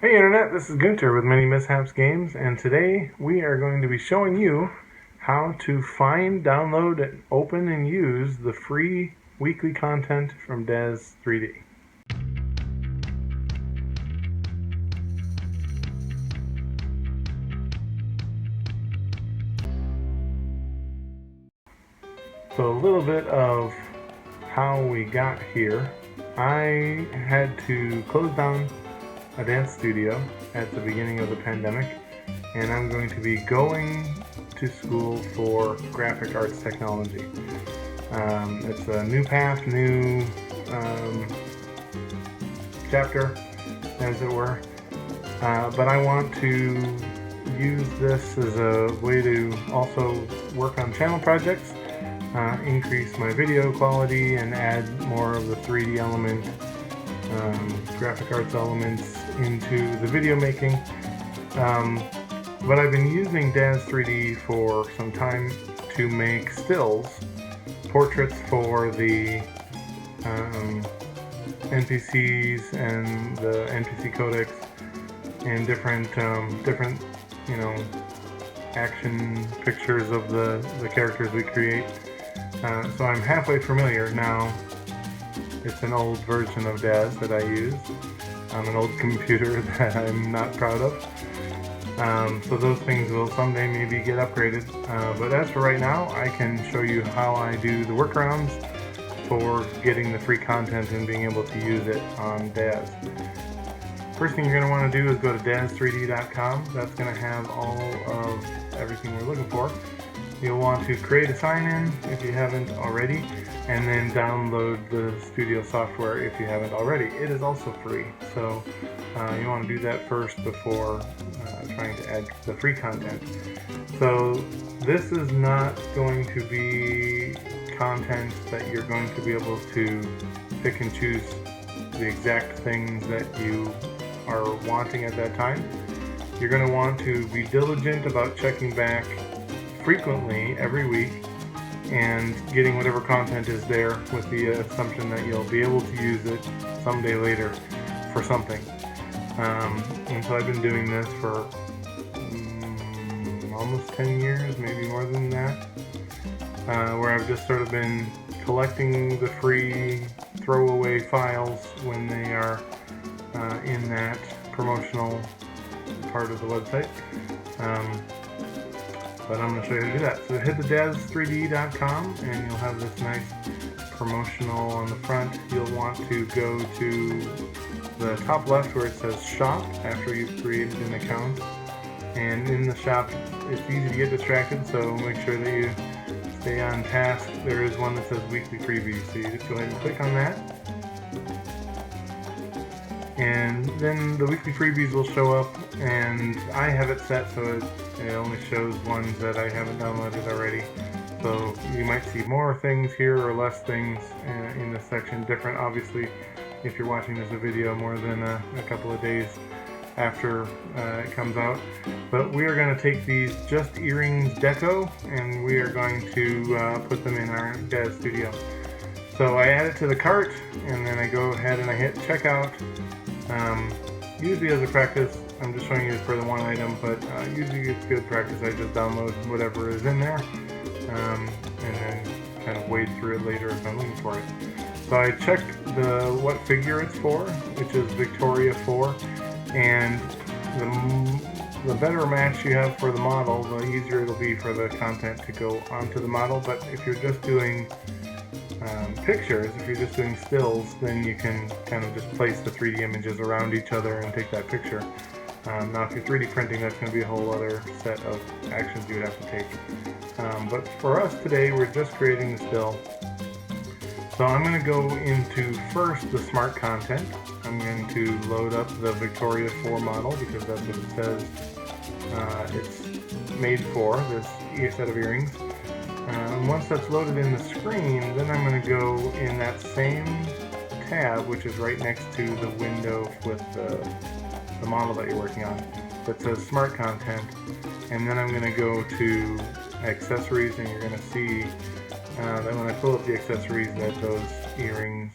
Hey Internet, this is Gunter with MiniMishaps Games, and today we are going to be showing you how to find, download, open, and use the free weekly content from Daz3D. So a little bit of how we got here. I had to close down a dance studio at the beginning of the pandemic, and I'm going to be going to school for graphic arts technology. It's a new path, new chapter, as it were. But I want to use this as a way to also work on channel projects, increase my video quality, and add more of the 3D element, graphic arts elements into the video making. But I've been using Daz3D for some time to make stills, portraits for the NPCs and the NPC codecs, and different action pictures of the characters we create. So I'm halfway familiar now. It's an old version of Daz that I use on an old computer that I'm not proud of. So those things will someday maybe get upgraded. But as for right now, I can show you how I do the workarounds for getting the free content and being able to use it on Daz. First thing you're going to want to do is go to Daz3D.com. That's going to have all of everything we're looking for. You'll want to create a sign-in if you haven't already, and then download the studio software if you haven't already. It is also free, so you want to do that first before trying to add the free content. So this is not going to be content that you're going to be able to pick and choose the exact things that you are wanting at that time. You're going to want to be diligent about checking back frequently every week and getting whatever content is there with the assumption that you'll be able to use it someday later for something. And so I've been doing this for almost 10 years, maybe more than that, where I've just sort of been collecting the free throwaway files when they are in that promotional part of the website. But I'm going to show you how to do that. So hit the Daz3D.com and you'll have this nice promotional on the front. You'll want to go to the top left where it says shop after you've created an account. And in the shop, it's easy to get distracted, so make sure that you stay on task. There is one that says weekly freebies, so you just go ahead and click on that. And then the weekly freebies will show up, and I have it set so it only shows ones that I haven't downloaded already. So you might see more things here or less things in this section. Different, obviously, if you're watching this video more than a couple of days after it comes out. But we are going to take these Just Earrings deco, and we are going to put them in our Daz Studio. So I add it to the cart, and then I go ahead and I hit checkout. Usually as a practice, I'm just showing you for the one item, but usually it's good practice. I just download whatever is in there, and then kind of wade through it later if I'm looking for it. So I check what figure it's for, which is Victoria 4, and the better match you have for the model, the easier it'll be for the content to go onto the model. But if you're just doing pictures, if you're just doing stills, then you can kind of just place the 3D images around each other and take that picture. Now if you're 3D printing, that's going to be a whole other set of actions you would have to take. But for us today, we're just creating the still. So I'm going to go into first the smart content. I'm going to load up the Victoria 4 model because that's what it says it's made for, this set of earrings. Once that's loaded in the screen, then I'm going to go in that same tab, which is right next to the window with the model that you're working on, that says Smart Content, and then I'm going to go to Accessories, and you're going to see that when I pull up the accessories that those earrings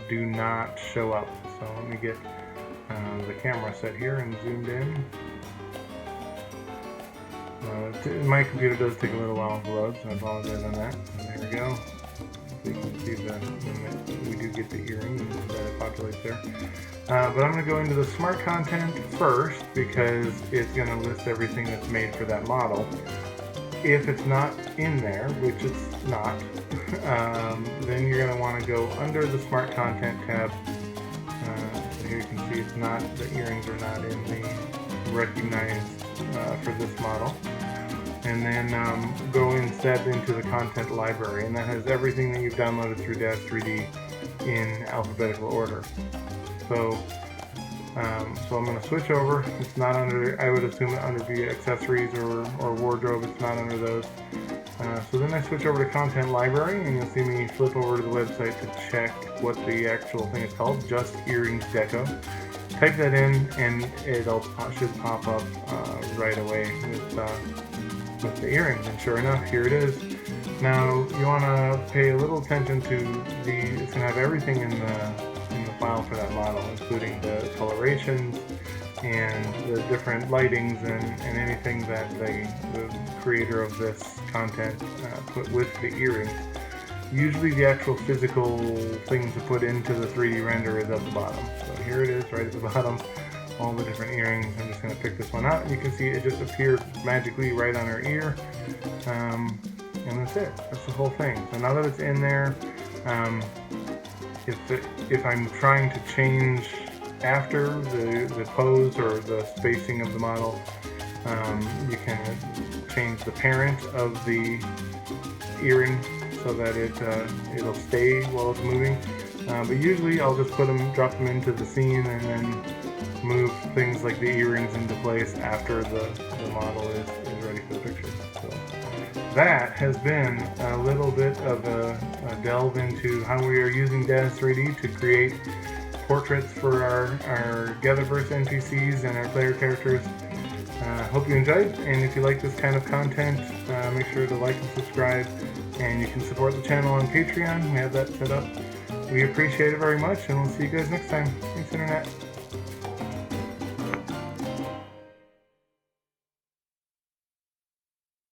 do not show up. So let me get the camera set here and zoomed in. My computer does take a little while to load, so I apologize on that. There we go. So you can see when we do get the earring that it populates there. But I'm going to go into the smart content first because it's going to list everything that's made for that model. If it's not in there, which it's not, then you're going to want to go under the smart content tab. So here you can see it's not, the earrings are not in the recognized for this model. And then go instead into the content library, and that has everything that you've downloaded through Daz3D in alphabetical order. So I'm going to switch over. It's not under, I would assume under the accessories or wardrobe, it's not under those. So then I switch over to content library, and you'll see me flip over to the website to check what the actual thing is called, Just Earrings Deco. Type that in and it'll should pop up right away with the earrings, and sure enough, here it is. Now you want to pay a little attention to it's going to have everything in the file for that model, including the colorations and the different lightings and anything that the creator of this content put with the earrings. Usually the actual physical thing to put into the 3D render is at the bottom. So here it is right at the bottom, all the different earrings. I'm just going to pick this one out. You can see it just appeared magically right on her ear. And that's it. That's the whole thing. So now that it's in there, if I'm trying to change after the pose or the spacing of the model, you can change the parent of the earring so that it'll stay while it's moving. But usually I'll just drop them into the scene and then move things like the earrings into place after the model is ready for the picture. So that has been a little bit of a delve into how we are using Daz3D to create portraits for our Gatherverse NPCs and our player characters. Hope you enjoyed, and if you like this kind of content, make sure to like and subscribe, and you can support the channel on Patreon. We have that set up. We appreciate it very much, and we'll see you guys next time. Thanks, Internet.